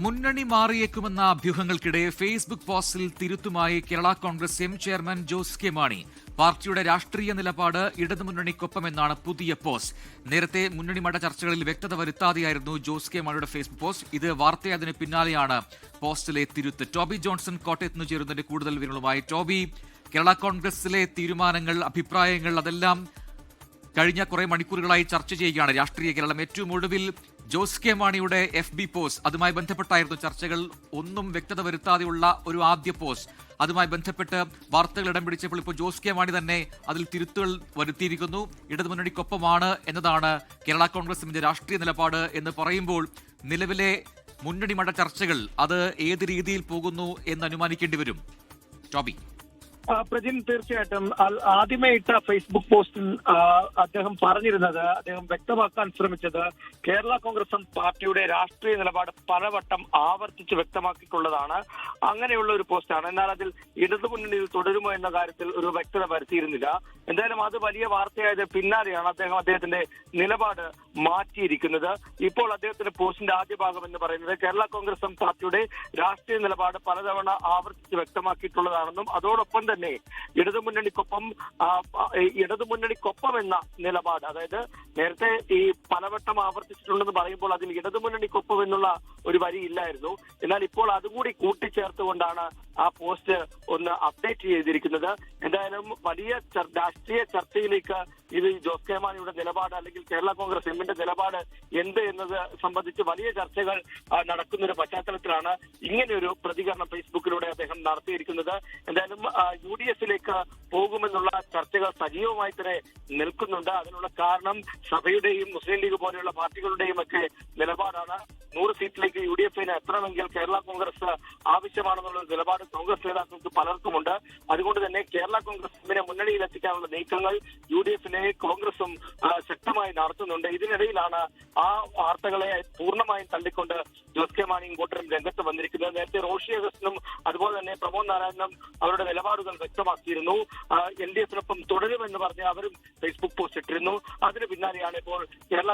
മുന്നണി മാറിയേക്കുമെന്ന അഭ്യൂഹങ്ങൾക്കിടെ ഫേസ്ബുക്ക് പോസ്റ്റിൽ തിരുത്തുമായി Kerala Congress M chairman Jose K Mani. പാർട്ടിയുടെ രാഷ്ട്രീയ നിലപാട് ഇടതുമുന്നണിക്കൊപ്പമെന്നാണ് പുതിയ പോസ്റ്റ്. നേരത്തെ മുന്നണി മട ചർച്ചകളിൽ വ്യക്തത വരുത്താതെയായിരുന്നു ജോസ് കെ മാണിയുടെ ഫേസ്ബുക്ക് പോസ്റ്റ്. ഇത് വാർത്തയായതിന് പിന്നാലെയാണ് പോസ്റ്റിലെ തിരുത്ത്. ടോബി ജോൺസൺ കോട്ടയത്ത് നിന്ന് ചേരുന്നതിന്റെ കൂടുതൽ വിവരങ്ങളുമായി. ടോബി, കേരള കോൺഗ്രസിലെ തീരുമാനങ്ങൾ, അഭിപ്രായങ്ങൾ അതെല്ലാം കഴിഞ്ഞ കുറെ മണിക്കൂറുകളായി ചർച്ച ചെയ്യുകയാണ് രാഷ്ട്രീയ കേരളം. ഏറ്റവും ഒടുവിൽ ജോസ് കെ മാണിയുടെ FB പോസ്റ്റ്, അതുമായി ബന്ധപ്പെട്ടായിരുന്നു ചർച്ചകൾ. ഒന്നും വ്യക്തത വരുത്താതെയുള്ള ഒരു ആദ്യ പോസ്റ്റ്, അതുമായി ബന്ധപ്പെട്ട് വാർത്തകൾ ഇടം പിടിച്ചപ്പോൾ ഇപ്പോൾ ജോസ് കെ മാണി തന്നെ അതിൽ തിരുത്തുകൾ വരുത്തിയിരിക്കുന്നു. ഇടതുമുന്നണിക്കൊപ്പമാണ് എന്നതാണ് കേരള കോൺഗ്രസിന്റെ രാഷ്ട്രീയ നിലപാട് എന്ന് പറയുമ്പോൾ നിലവിലെ മുന്നണി മട ചർച്ചകൾ അത് ഏത് രീതിയിൽ പോകുന്നു എന്ന് അനുമാനിക്കേണ്ടി വരും. ടോബി. പ്രജിൻ, തീർച്ചയായിട്ടും ആദ്യമേ ഇട്ട ഫേസ്ബുക്ക് പോസ്റ്റിൽ അദ്ദേഹം പറഞ്ഞിരുന്നത്, അദ്ദേഹം വ്യക്തമാക്കാൻ ശ്രമിച്ചത് കേരള കോൺഗ്രസ് പാർട്ടിയുടെ രാഷ്ട്രീയ നിലപാട് പലവട്ടം ആവർത്തിച്ച് വ്യക്തമാക്കിയിട്ടുള്ളതാണ്. അങ്ങനെയുള്ള ഒരു പോസ്റ്റാണ്. എന്നാൽ അതിൽ ഇടതുമുന്നണിയിൽ തുടരുമോ എന്ന കാര്യത്തിൽ ഒരു വ്യക്തത വരുത്തിയിരുന്നില്ല. എന്തായാലും അത് വലിയ വാർത്തയായത് പിന്നാലെയാണ് അദ്ദേഹത്തിന്റെ നിലപാട് മാറ്റിയിരിക്കുന്നത്. ഇപ്പോൾ അദ്ദേഹത്തിന്റെ പോസ്റ്റിന്റെ ആദ്യ ഭാഗം എന്ന് പറയുന്നത് കേരള കോൺഗ്രസ് പാർട്ടിയുടെ രാഷ്ട്രീയ നിലപാട് പലതവണ ആവർത്തിച്ച് വ്യക്തമാക്കിയിട്ടുള്ളതാണെന്നും അതോടൊപ്പം തന്നെ ഇടതുമുന്നണിക്കൊപ്പം എന്ന നിലപാട്, അതായത് നേരത്തെ ഈ പലവട്ടം ആവർത്തിച്ചിട്ടുണ്ടെന്ന് പറയുമ്പോൾ അതിൽ ഇടതുമുന്നണിക്കൊപ്പം എന്നുള്ള ഒരു വരി ഇല്ലായിരുന്നു. എന്നാൽ ഇപ്പോൾ അതുകൂടി കൂട്ടിച്ചേർത്തുകൊണ്ടാണ് ആ പോസ്റ്റ് ഒന്ന് അപ്ഡേറ്റ് ചെയ്തിരിക്കുന്നത്. എന്തായാലും വലിയ രാഷ്ട്രീയ ചർച്ചയിലേക്ക് ഇത് ജോസ് കെ മാണിയുടെ നിലപാട് അല്ലെങ്കിൽ കേരള കോൺഗ്രസ് എമ്മിന്റെ നിലപാട് എന്ത് എന്നത് സംബന്ധിച്ച് വലിയ ചർച്ചകൾ നടക്കുന്ന ഒരു പശ്ചാത്തലത്തിലാണ് ഇങ്ങനെയൊരു പ്രതികരണം ഫേസ്ബുക്കിലൂടെ അദ്ദേഹം നടത്തിയിരിക്കുന്നത്. എന്തായാലും UDFിലേക്ക് പോകുമെന്നുള്ള ചർച്ചകൾ സജീവമായി തന്നെ നിൽക്കുന്നുണ്ട്. അതിനുള്ള കാരണം സഭയുടെയും മുസ്ലിം ലീഗ് പോലെയുള്ള പാർട്ടികളുടെയും ഒക്കെ നിലപാടാണ്. 100 സീറ്റിലേക്ക് UDFിന് എത്തണമെങ്കിൽ കേരള കോൺഗ്രസ് ആവശ്യമാണെന്നുള്ള നിലപാട് കോൺഗ്രസ് നേതാക്കൾക്ക് പലർക്കുമുണ്ട്. അതുകൊണ്ട് തന്നെ കേരള കോൺഗ്രസ് എമ്മിനെ മുന്നണിയിൽ എത്തിക്കാനുള്ള നീക്കങ്ങൾ UDFിനെ കോൺഗ്രസും ശക്തമായി നടത്തുന്നുണ്ട്. ഇതിനിടയിലാണ് ആ വാർത്തകളെ പൂർണ്ണമായും തള്ളിക്കൊണ്ട് ജോസ് കെ മാണിയും കൂട്ടരും രംഗത്ത് വന്നിരിക്കുന്നത്. നേരത്തെ റോഷി അഗസ്റ്റിനും അതുപോലെ തന്നെ പ്രമോദ് നാരായണനും അവരുടെ നിലപാടുകൾ വ്യക്തമാക്കിയിരുന്നു. LDFിനൊപ്പം തുടരുമെന്ന് പറഞ്ഞ് അവരും ഫേസ്ബുക്ക് പോസ്റ്റ് ഇട്ടിരുന്നു. അതിന് പിന്നാലെയാണ് ഇപ്പോൾ കേരള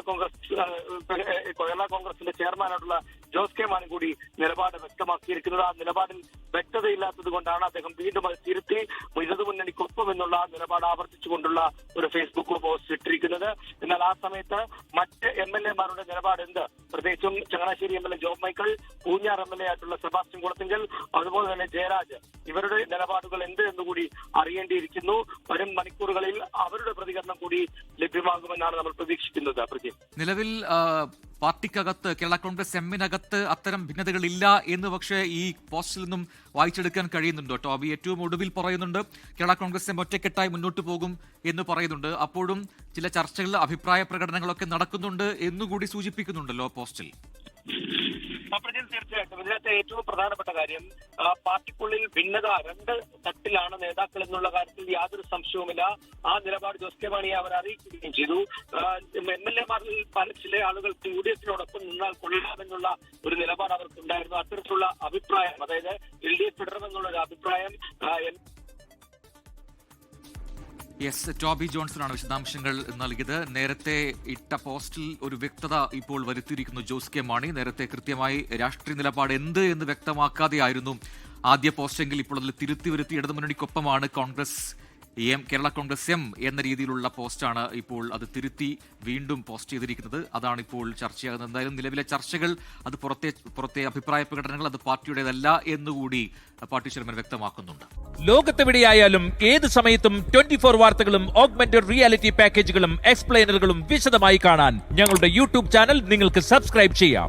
കോൺഗ്രസിന്റെ ചെയർമാനായിട്ടുള്ള ജോസ് കെ മാണി കൂടി നിലപാട് വ്യക്തമാക്കിയിരിക്കുന്നത്. ആ നിലപാടിൽ വ്യക്തതയില്ലാത്തത് കൊണ്ടാണ് അദ്ദേഹം വീണ്ടും അത് തിരുത്തി ഇടതുമുന്നണിക്കൊപ്പം എന്നുള്ള നിലപാട് ആവർത്തിച്ചുകൊണ്ടുള്ള ഒരു ഫേസ്ബുക്ക് പോസ്റ്റ് ഇട്ടിരിക്കുന്നത്. എന്നാൽ ആ സമയത്ത് മറ്റ് MLA-മാരുടെ നിലപാട് എന്ത്, പ്രത്യേകിച്ചും Changanassery MLA job Michael, Poonjar MLA ആയിട്ടുള്ള സെബാസ്റ്റ്യൻ കുളത്തിങ്കൽ, അതുപോലെ തന്നെ ജയരാജ്, ഇവരുടെ നിലപാടുകൾ എന്ത് എന്നുകൂടി അറിയേണ്ടിയിരിക്കുന്നു. വരും മണിക്കൂറുകളിൽ അവരുടെ പ്രതികരണം കൂടി ലഭ്യമാകുമെന്നാണ് നമ്മൾ പ്രതീക്ഷിക്കുന്നത്. നിലവിൽ പാർട്ടിക്കകത്ത്, കേരള കോൺഗ്രസ് എമ്മിനകത്ത് അത്തരം ഭിന്നതകളില്ല എന്ന് പക്ഷേ ഈ പോസ്റ്റിൽ നിന്നും വായിച്ചെടുക്കാൻ കഴിയുന്നുണ്ടോ ടോബി? ഏറ്റവും ഒടുവിൽ പറയുന്നുണ്ട് കേരള കോൺഗ്രസ് എം ഒറ്റക്കെട്ടായി മുന്നോട്ട് പോകും എന്ന് പറയുന്നുണ്ട്. അപ്പോഴും ചില ചർച്ചകളിൽ അഭിപ്രായ പ്രകടനങ്ങളൊക്കെ നടക്കുന്നുണ്ട് എന്നുകൂടി സൂചിപ്പിക്കുന്നുണ്ടല്ലോ പോസ്റ്റിൽ. തീർച്ചയായിട്ടും ഇതിനകത്ത് ഏറ്റവും പ്രധാനപ്പെട്ട കാര്യം പാർട്ടിക്കുള്ളിൽ ഭിന്നത 2 തട്ടിലാണ് നേതാക്കൾ എന്നുള്ള കാര്യത്തിൽ യാതൊരു സംശയവുമില്ല. ആ നിലപാട് ജോസ് കെ മാണിയെ അവർ അറിയിക്കുകയും ചെയ്തു. MLA-മാരിൽ ചില ആളുകൾക്ക് UDFിനോടൊപ്പം നിന്നാൽ കൊള്ളാമെന്നുള്ള ഒരു നിലപാട് അവർക്കുണ്ടായിരുന്നു. അത്തരത്തിലുള്ള അഭിപ്രായം, അതായത് LDF ഇടണമെന്നുള്ള ഒരു അഭിപ്രായം ടോബി ജോൺസണാണ് വിശദാംശങ്ങൾ നൽകിയത്. നേരത്തെ ഇട്ട പോസ്റ്റിൽ ഒരു വ്യക്തത ഇപ്പോൾ വരുത്തിയിരിക്കുന്നു ജോസ് കെ മാണി. നേരത്തെ കൃത്യമായി രാഷ്ട്രീയ നിലപാട് എന്ത് എന്ന് വ്യക്തമാക്കാതെയായിരുന്നു ആദ്യ പോസ്റ്റെങ്കിൽ ഇപ്പോൾ അതിൽ തിരുത്തി വരുത്തി ഇടതുമുന്നണിക്കൊപ്പമാണ് കേരള കോൺഗ്രസ് എം എന്ന രീതിയിലുള്ള പോസ്റ്റാണ് ഇപ്പോൾ അത് തിരുത്തി വീണ്ടും പോസ്റ്റ് ചെയ്തിരിക്കുന്നത്. അതാണ് ഇപ്പോൾ ചർച്ചയാകുന്നത്. എന്തായാലും നിലവിലെ ചർച്ചകൾ, അത് പുറത്തെ അഭിപ്രായ പ്രകടനങ്ങൾ അത് പാർട്ടിയുടേതല്ല എന്നുകൂടി പാർട്ടി ചെയർമാൻ വ്യക്തമാക്കുന്നുണ്ട്. ലോകത്തെവിടെയായാലും ഏത് സമയത്തും 24 വാർത്തകളും ഓഗ്മെന്റഡ് റിയാലിറ്റി പാക്കേജുകളും എക്സ്പ്ലെയിനറുകളും വിശദമായി കാണാൻ ഞങ്ങളുടെ YouTube ചാനൽ നിങ്ങൾക്ക് സബ്സ്ക്രൈബ് ചെയ്യാം.